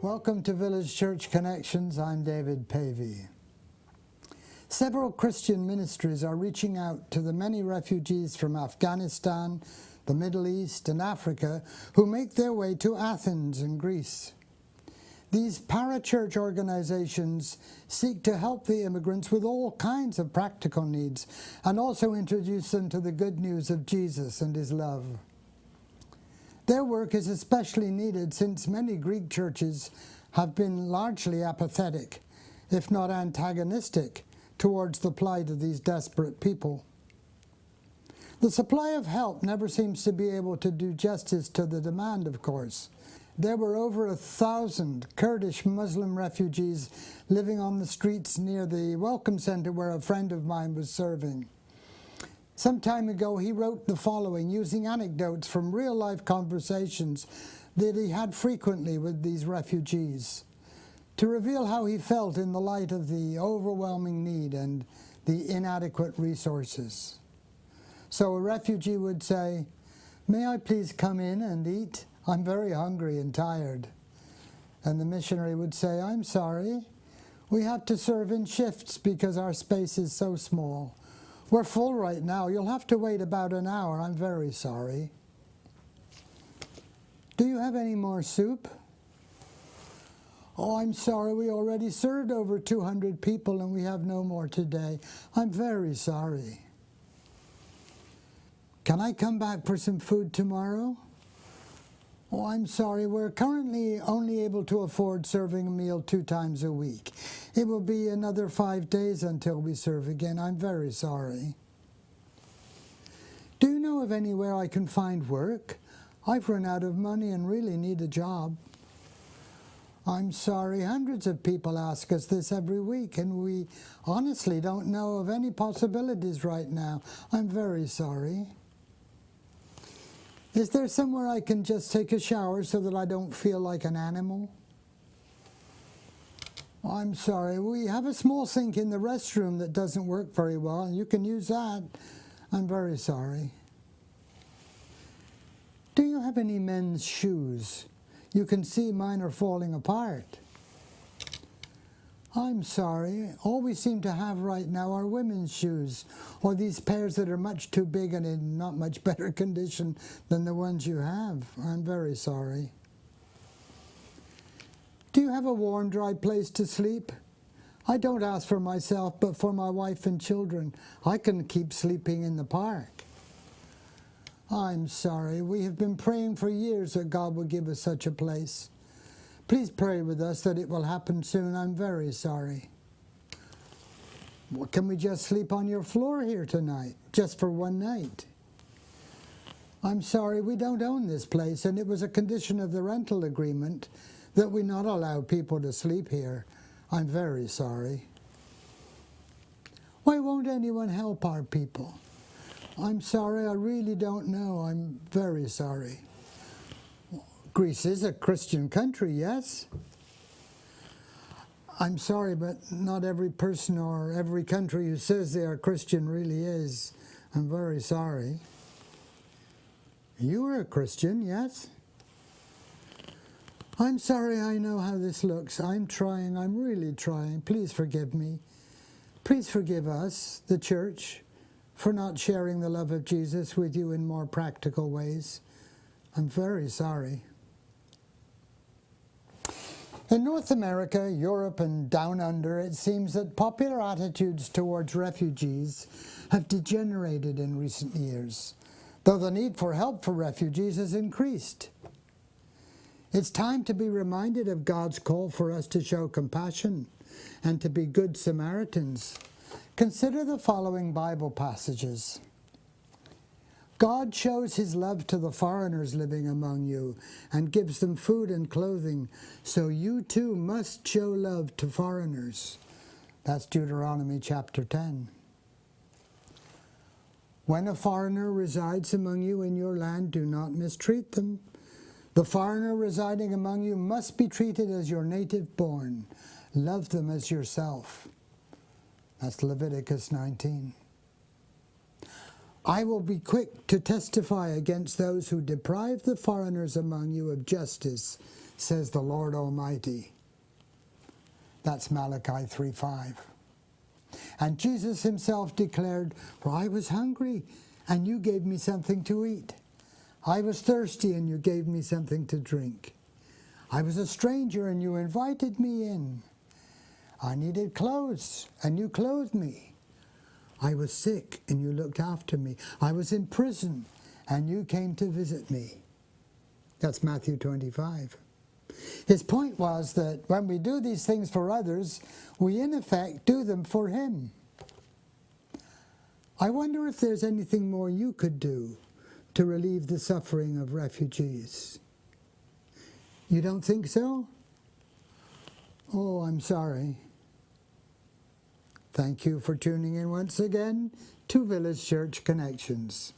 Welcome to Village Church Connections. I'm David Pavey. Several Christian ministries are reaching out to the many refugees from Afghanistan, the Middle East, and Africa who make their way to Athens in Greece. These parachurch organizations seek to help the immigrants with all kinds of practical needs and also introduce them to the good news of Jesus and his love. Their work is especially needed since many Greek churches have been largely apathetic, if not antagonistic, towards the plight of these desperate people. The supply of help never seems to be able to do justice to the demand, of course. There were over 1,000 Kurdish Muslim refugees living on the streets near the welcome center where a friend of mine was serving. Some time ago, he wrote the following, using anecdotes from real-life conversations that he had frequently with these refugees, to reveal how he felt in the light of the overwhelming need and the inadequate resources. So a refugee would say, "May I please come in and eat? I'm very hungry and tired." And the missionary would say, "I'm sorry. We have to serve in shifts because our space is so small. We're full right now. You'll have to wait about an hour. I'm very sorry." "Do you have any more soup?" "Oh, I'm sorry. We already served over 200 people and we have no more today. I'm very sorry." "Can I come back for some food tomorrow?" "Oh, I'm sorry. We're currently only able to afford serving a meal 2 times a week. It will be another 5 days until we serve again. I'm very sorry." "Do you know of anywhere I can find work? I've run out of money and really need a job." "I'm sorry. Hundreds of people ask us this every week, and we honestly don't know of any possibilities right now. I'm very sorry." "Is there somewhere I can just take a shower so that I don't feel like an animal?" "I'm sorry. We have a small sink in the restroom that doesn't work very well, and you can use that. I'm very sorry." "Do you have any men's shoes? You can see mine are falling apart." "I'm sorry. All we seem to have right now are women's shoes, or these pairs that are much too big and in not much better condition than the ones you have. I'm very sorry." "Do you have a warm, dry place to sleep?" "I don't ask for myself, but for my wife and children. I can keep sleeping in the park." "I'm sorry. We have been praying for years that God will give us such a place. Please pray with us that it will happen soon. I'm very sorry." "Well, can we just sleep on your floor here tonight, just for one night?" "I'm sorry, we don't own this place, and it was a condition of the rental agreement that we not allow people to sleep here. I'm very sorry." "Why won't anyone help our people?" "I'm sorry, I really don't know. I'm very sorry." "Greece is a Christian country, yes?" "I'm sorry, but not every person or every country who says they are Christian really is. I'm very sorry." "You are a Christian, yes?" "I'm sorry, I know how this looks. I'm trying, I'm really trying. Please forgive me. Please forgive us, the church, for not sharing the love of Jesus with you in more practical ways. I'm very sorry." In North America, Europe, and down under, it seems that popular attitudes towards refugees have degenerated in recent years, though the need for help for refugees has increased. It's time to be reminded of God's call for us to show compassion and to be good Samaritans. Consider the following Bible passages. "God shows his love to the foreigners living among you and gives them food and clothing, so you too must show love to foreigners." That's Deuteronomy chapter 10. "When a foreigner resides among you in your land, do not mistreat them. The foreigner residing among you must be treated as your native born. Love them as yourself." That's Leviticus 19. "I will be quick to testify against those who deprive the foreigners among you of justice says the Lord Almighty. That's Malachi 3:5. And Jesus himself declared, "For I was hungry, and you gave me something to eat. I was thirsty, and you gave me something to drink. I was a stranger, and you invited me in. I needed clothes, and you clothed me. I was sick, and you looked after me. I was in prison, and you came to visit me." That's Matthew 25. His point was that when we do these things for others, we in effect do them for him. I wonder if there's anything more you could do to relieve the suffering of refugees. You don't think so? Oh, I'm sorry. Thank you for tuning in once again to Village Church Connections.